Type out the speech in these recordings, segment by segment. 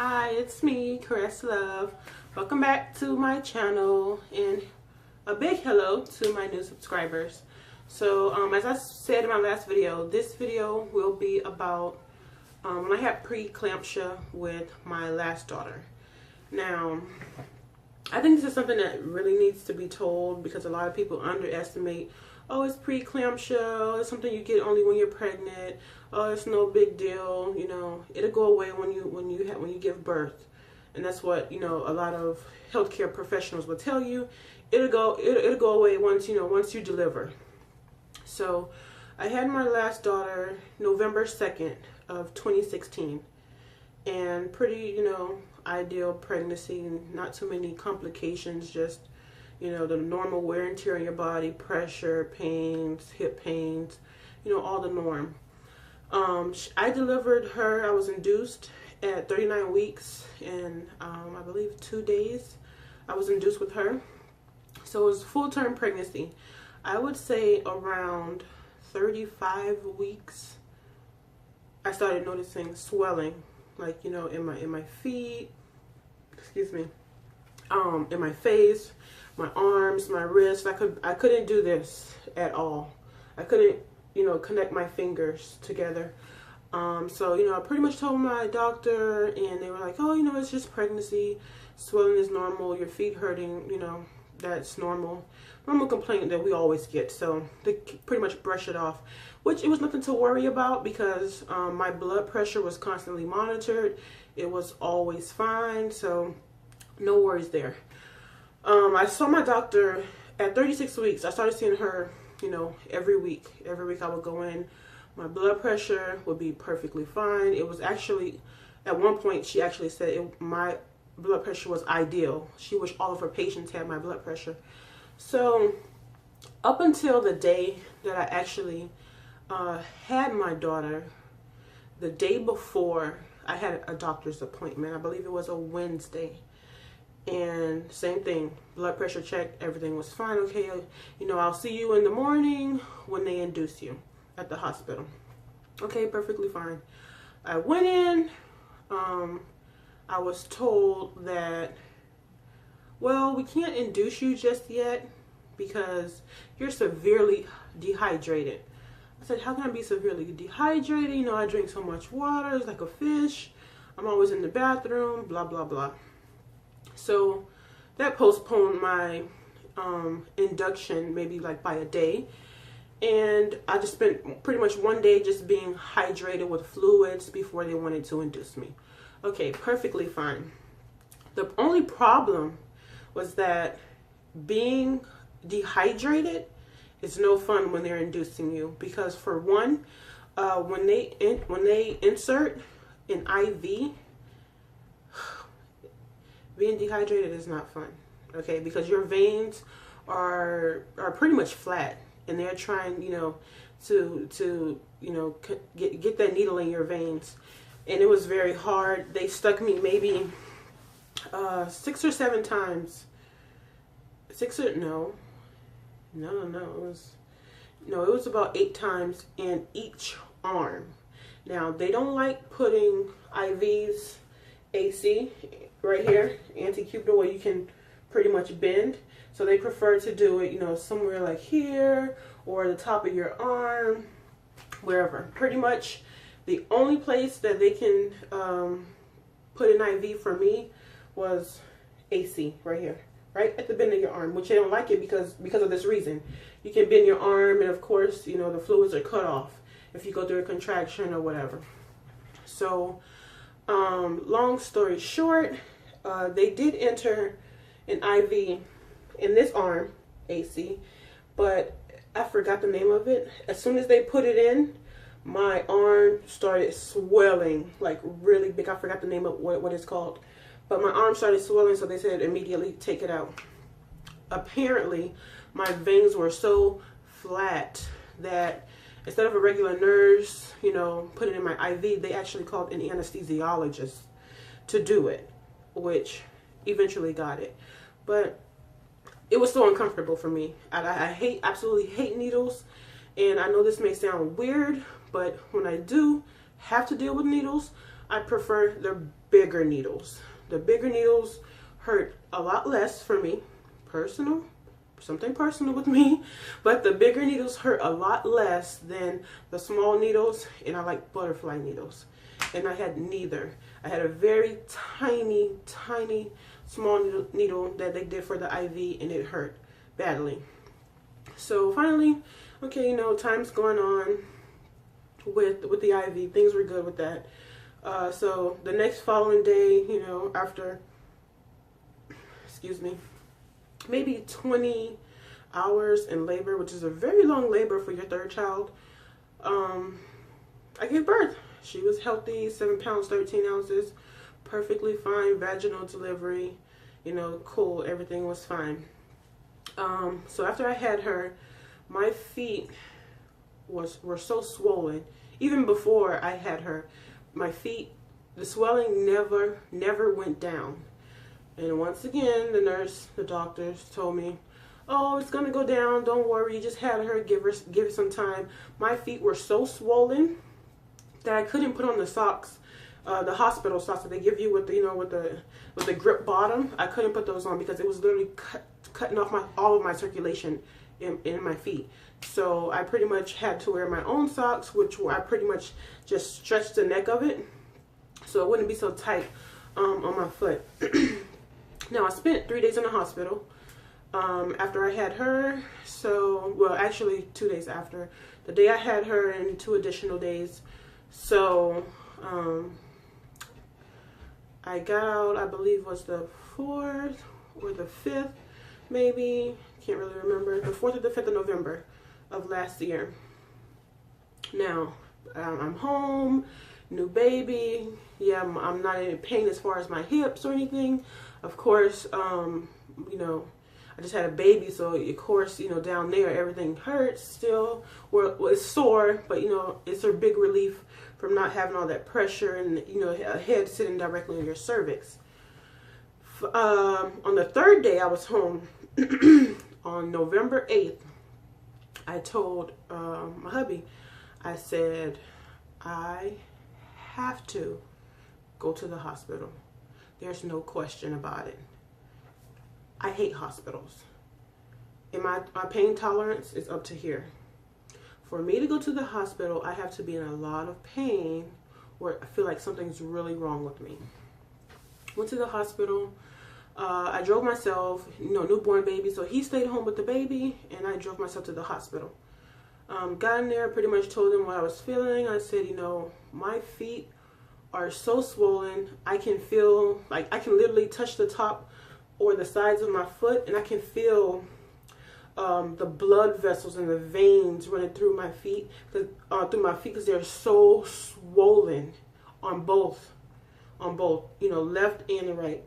Hi, it's me, Caress Love. Welcome back to my channel and a big hello to my new subscribers. So as I said in my last video, this video will be about when I had pre-eclampsia with my last daughter. Now, I think this is something that really needs to be told because a lot of people underestimate, oh, it's pre-eclampsia, it's something you get only when you're pregnant, oh, it's no big deal, you know, it'll go away when you give birth. And that's what, you know, a lot of healthcare professionals will tell you. It'll go away once you deliver. So I had my last daughter November 2nd of 2016, and pretty, you know, ideal pregnancy, not too many complications, just, you know, the normal wear and tear on your body, pressure, pains, hip pains, you know, all the norm. I delivered her, I was induced at 39 weeks and I believe 2 days I was induced with her. So it was full-term pregnancy. I would say around 35 weeks I started noticing swelling, like, you know, in my feet, excuse me, in my face, my arms, my wrists. I couldn't do this at all. I couldn't, you know, connect my fingers together. So, you know, I pretty much told my doctor, and they were like, oh, you know, it's just pregnancy. Swelling is normal. Your feet hurting, you know, that's normal. Normal complaint that we always get. So they pretty much brush it off, which it was nothing to worry about because my blood pressure was constantly monitored. It was always fine. So no worries there. I saw my doctor at 36 weeks. I started seeing her, you know, every week. Every week I would go in. My blood pressure would be perfectly fine. It was actually, at one point, she actually said my blood pressure was ideal. She wished all of her patients had my blood pressure. So up until the day that I actually had my daughter, the day before, I had a doctor's appointment. I believe it was a Wednesday. And same thing, blood pressure checked, everything was fine. Okay, you know, I'll see you in the morning when they induce you at the hospital. Okay, perfectly fine. I went in, I was told that, well, we can't induce you just yet because you're severely dehydrated. I said, how can I be severely dehydrated? You know, I drink so much water, it's like a fish. I'm always in the bathroom, blah, blah, blah. So that postponed my induction maybe like by a day. And I just spent pretty much one day just being hydrated with fluids before they wanted to induce me. Okay, perfectly fine. The only problem was that being dehydrated is no fun when they're inducing you, because for one, when they insert an IV, being dehydrated is not fun. Okay, because your veins are pretty much flat, and they're trying, you know, to you know, get that needle in your veins, and it was very hard. They stuck me maybe 6 or 7 times. It was about 8 times in each arm. Now they don't like putting IVs AC right here, anti-cubital, where you can pretty much bend. So they prefer to do it, you know, somewhere like here or the top of your arm, wherever. Pretty much the only place that they can put an IV for me was AC right here, right at the bend of your arm, which they don't like it because of this reason. You can bend your arm, and of course, you know, the fluids are cut off if you go through a contraction or whatever. So long story short, they did enter an IV in this arm, AC, but I forgot the name of it. As soon as they put it in, my arm started swelling like really big. I forgot the name of what it's called, but my arm started swelling, so they said immediately take it out. Apparently my veins were so flat that instead of a regular nurse, you know, putting in my IV, they actually called an anesthesiologist to do it, which eventually got it. But it was so uncomfortable for me. I absolutely hate needles, and I know this may sound weird, but when I do have to deal with needles, I prefer the bigger needles. The bigger needles hurt a lot less for me, something personal with me, but the bigger needles hurt a lot less than the small needles, and I like butterfly needles, and I had neither. I had a very tiny small needle that they did for the IV, and it hurt badly. So finally, okay, you know, time's going on with the IV. Things were good with that. So the next following day, you know, after, excuse me, maybe 20 hours in labor, which is a very long labor for your third child, I gave birth. She was healthy, 7 pounds, 13 ounces, perfectly fine, vaginal delivery, you know, cool, everything was fine. So after I had her, my feet were so swollen. Even before I had her, my feet, the swelling never went down. And once again, the doctors told me, oh, it's gonna go down, don't worry, you just had her, give her some time. My feet were so swollen that I couldn't put on the socks, the hospital socks that they give you with the, you know, with the grip bottom. I couldn't put those on because it was literally cutting off all of my circulation in my feet. So I pretty much had to wear my own socks, which I pretty much just stretched the neck of it so it wouldn't be so tight on my foot. Now I spent 3 days in the hospital after I had her. So, well, actually 2 days after. The day I had her and 2 additional days. So I got out, I believe was the 4th or the 5th, maybe, can't really remember, the 4th or the 5th of November of last year. Now, I'm home, new baby. Yeah, I'm not in pain as far as my hips or anything. Of course, you know, I just had a baby, so of course, you know, down there everything hurts still. Well, it's sore, but you know, it's a big relief from not having all that pressure and, you know, a head sitting directly on your cervix. On the 3rd day I was home, on November 8th, I told my hubby, I said, I have to go to the hospital. There's no question about it. I hate hospitals. And my pain tolerance is up to here. For me to go to the hospital, I have to be in a lot of pain where I feel like something's really wrong with me. Went to the hospital. I drove myself, you know, newborn baby, so he stayed home with the baby, and I drove myself to the hospital. Got in there, pretty much told him what I was feeling. I said, you know, my feet are so swollen. I can feel, like, I can literally touch the top or the sides of my foot, and I can feel the blood vessels and the veins running through my feet, because they're so swollen on both, you know, left and right.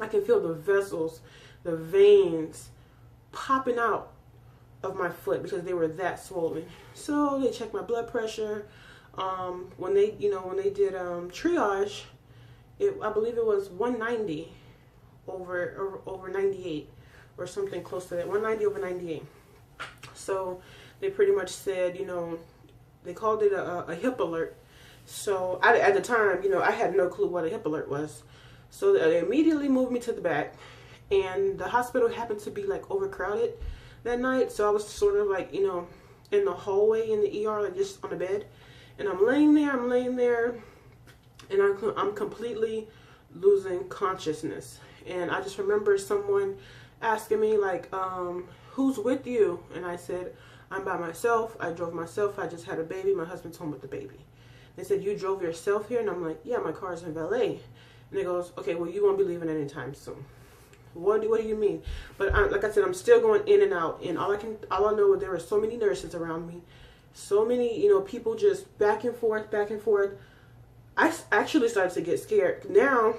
I can feel the vessels, the veins popping out of my foot because they were that swollen. So they checked my blood pressure. When they did triage, I believe it was 190 over 98 or something close to that, 190 over 98. So they pretty much said, you know, they called it a hip alert. So at the time, you know, I had no clue what a hip alert was. So they immediately moved me to the back, and the hospital happened to be like overcrowded that night. So I was sort of like, you know, in the hallway in the ER, like just on the bed, and I'm laying there, and I'm completely losing consciousness. And I just remember someone asking me like, who's with you? And I said, I'm by myself. I drove myself. I just had a baby. My husband's home with the baby. They said, you drove yourself here? And I'm like, yeah, my car's in valet. And they goes, okay, well, you won't be leaving anytime soon. What do you mean? But like I said, I'm still going in and out. And all I know is there were so many nurses around me. So many, you know, people just back and forth, back and forth. I actually started to get scared. Now,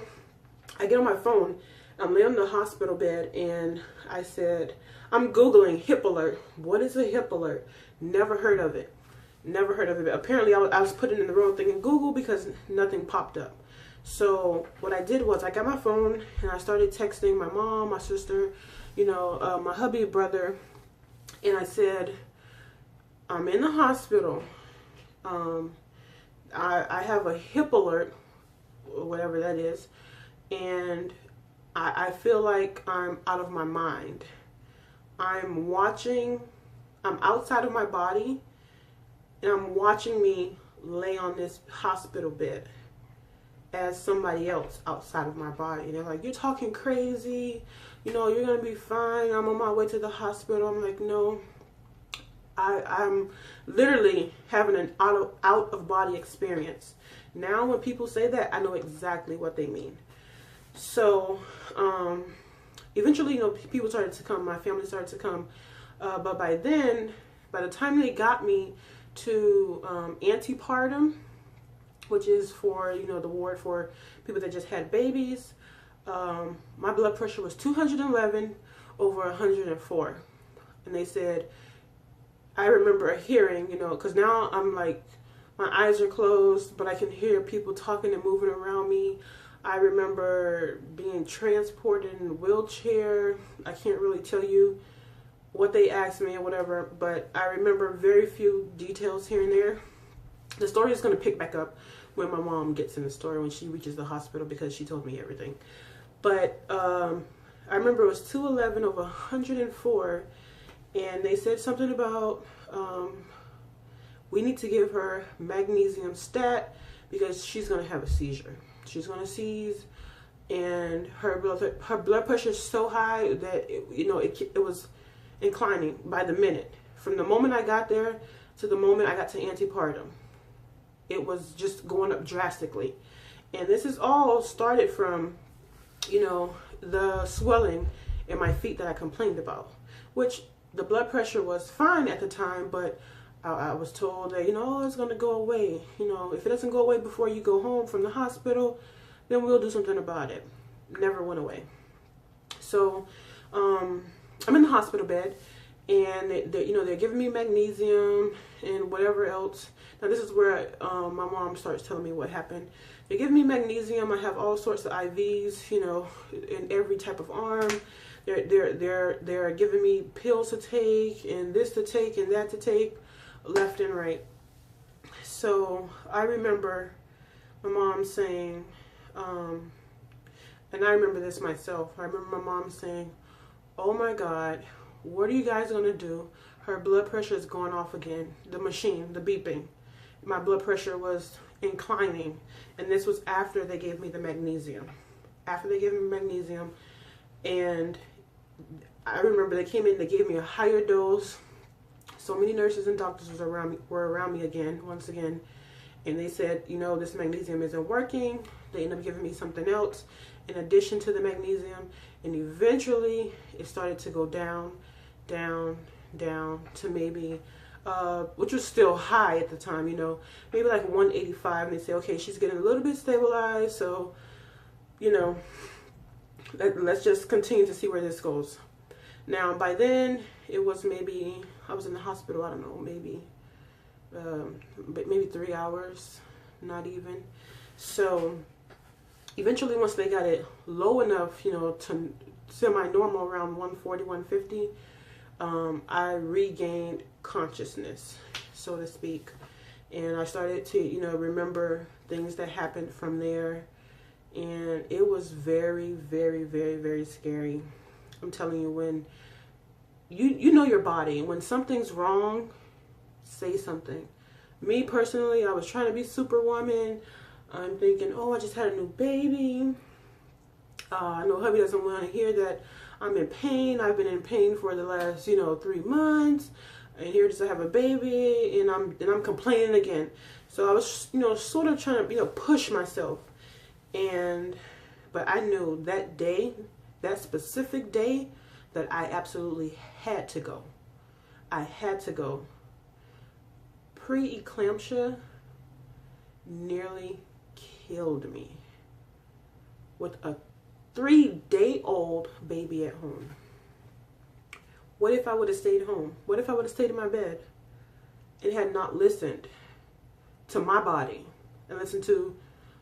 I get on my phone. I'm laying on the hospital bed, and I said, I'm Googling hip alert. What is a hip alert? Never heard of it. Never heard of it. Apparently, I was putting in the wrong thing in Google because nothing popped up. So what I did was I got my phone, and I started texting my mom, my sister, you know, my hubby, brother, and I said, I'm in the hospital. I have a hip alert. or whatever that is. And I feel like I'm out of my mind. I'm outside of my body, and I'm watching me lay on this hospital bed as somebody else outside of my body. And they're like, you're talking crazy, you know, you're gonna be fine, I'm on my way to the hospital. I'm like, no, I'm literally having an out of body experience. Now when people say that, I know exactly what they mean. So eventually, you know, people started to come, my family started to come, but by then, by the time they got me to antepartum, which is for, you know, the ward for people that just had babies, my blood pressure was 211 over 104. And they said, I remember hearing, you know, because now I'm like, my eyes are closed, but I can hear people talking and moving around me. I remember being transported in a wheelchair. I can't really tell you what they asked me or whatever, but I remember very few details here and there. The story is going to pick back up when my mom gets in the story, when she reaches the hospital, because she told me everything. But I remember it was 211 over 104, and they said something about we need to give her magnesium stat because she's going to have a seizure. She's going to seize, and her blood pressure is so high that it was inclining by the minute. From the moment I got there to the moment I got to antepartum, it was just going up drastically. And this is all started from, you know, the swelling in my feet that I complained about, which the blood pressure was fine at the time, but I was told that, you know, it's going to go away. You know, if it doesn't go away before you go home from the hospital, then we'll do something about it. Never went away. So I'm in the hospital bed, and they're giving me magnesium and whatever else. Now this is where my mom starts telling me what happened. They give me magnesium. I have all sorts of IVs, you know, in every type of arm. They're giving me pills to take, and this to take, and that to take, left and right. So I remember my mom saying, and I remember this myself. I remember my mom saying, "Oh my God, what are you guys gonna do? Her blood pressure is going off again. The machine, the beeping." My blood pressure was inclining, and this was after they gave me the magnesium. After they gave me magnesium, and I remember they came in, they gave me a higher dose. So many nurses and doctors were around me again, once again, and they said, you know, this magnesium isn't working. They ended up giving me something else in addition to the magnesium, and eventually it started to go down, down, down to maybe, which was still high at the time, you know, maybe like 185, and they say, okay, she's getting a little bit stabilized, so, you know, let's just continue to see where this goes. Now, by then, it was maybe, I was in the hospital, I don't know, maybe 3 hours, not even. So eventually, once they got it low enough, you know, to semi-normal around 140, 150, I regained consciousness, so to speak. And I started to, you know, remember things that happened from there. And it was very, very, very, very scary. I'm telling you, when you know your body, when something's wrong, say something. Me personally, I was trying to be superwoman. I'm thinking, oh, I just had a new baby. I know hubby doesn't want to hear that I'm in pain. I've been in pain for the last, you know, 3 months. And here just I have a baby, and I'm complaining again. So I was, you know, sort of trying to, you know, push myself. But I knew that day, that specific day, that I absolutely had to go. I had to go. Pre-eclampsia nearly killed me with a 3-day-old baby at home. What if I would have stayed home? What if I would have stayed in my bed and had not listened to my body and listened to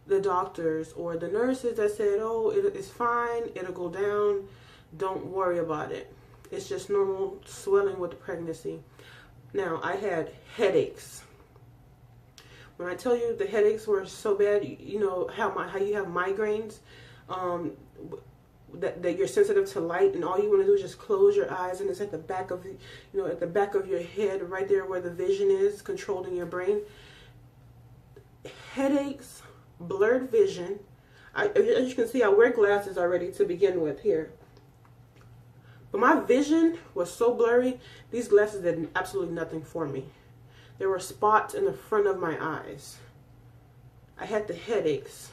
the doctors or the nurses that said, oh, it's fine, it'll go down, don't worry about it. It's just normal swelling with the pregnancy. Now, I had headaches. When I tell you the headaches were so bad, you know how you have migraines, that you're sensitive to light, and all you want to do is just close your eyes, and it's at the back of, at the back of your head, right there where the vision is, controlling your brain. Headaches, blurred vision. As you can see, I wear glasses already to begin with here. But my vision was so blurry, these glasses did absolutely nothing for me. There were spots in the front of my eyes. I had the headaches.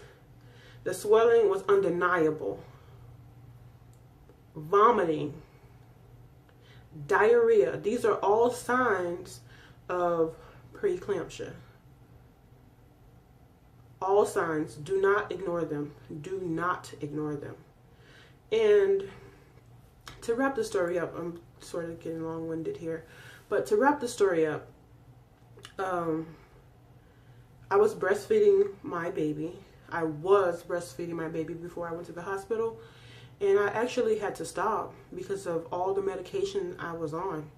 The swelling was undeniable. Vomiting, diarrhea. These are all signs of pre-eclampsia. All signs. Do not ignore them. Do not ignore them. And to wrap the story up, I'm sort of getting long-winded here, but to wrap the story up, I was breastfeeding my baby. I was breastfeeding my baby before I went to the hospital, and I actually had to stop because of all the medication I was on.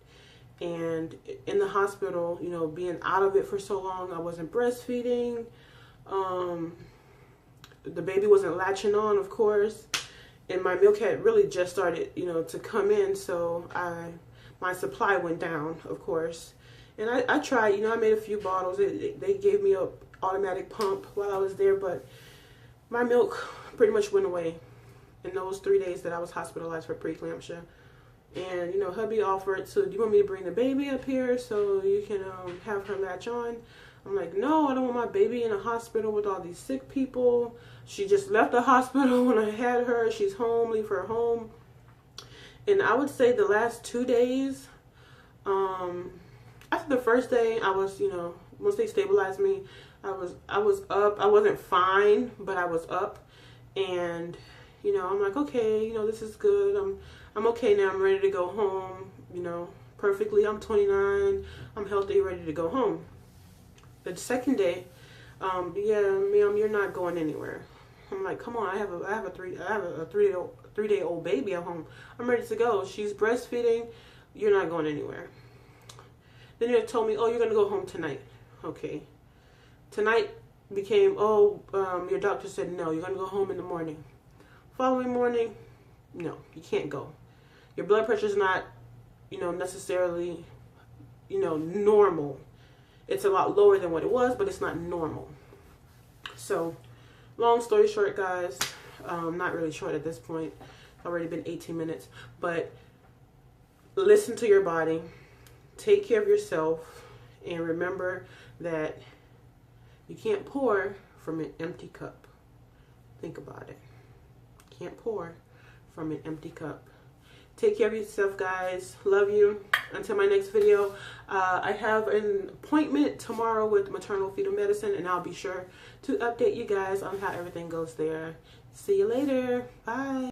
And in the hospital, being out of it for so long, I wasn't breastfeeding. The baby wasn't latching on, of course. And my milk had really just started, to come in, so my supply went down, of course. And I tried, I made a few bottles. They gave me a automatic pump while I was there, but my milk pretty much went away in those 3 days that I was hospitalized for preeclampsia. And, hubby offered, so do you want me to bring the baby up here so you can have her latch on? I'm like, no, I don't want my baby in a hospital with all these sick people. She just left the hospital when I had her. She's home, leave her home. And I would say the last 2 days, after the first day, I was, once they stabilized me, I was up. I wasn't fine, but I was up. And, I'm like, okay, this is good. I'm okay now. I'm ready to go home, perfectly. I'm 29. I'm healthy, ready to go home. The second day, yeah, ma'am, you're not going anywhere. I'm like, come on, I have a three day old baby at home. I'm ready to go. She's breastfeeding. You're not going anywhere. Then they told me, oh, you're gonna go home tonight. Okay. Tonight became, your doctor said no, you're gonna go home in the morning. Following morning, no, you can't go. Your blood pressure's not, necessarily, normal. It's a lot lower than what it was, but it's not normal. So, long story short, guys, not really short at this point. It's already been 18 minutes. But listen to your body. Take care of yourself. And remember that you can't pour from an empty cup. Think about it. You can't pour from an empty cup. Take care of yourself, guys. Love you. Until my next video, I have an appointment tomorrow with maternal fetal medicine, and I'll be sure to update you guys on how everything goes there. See you later. Bye.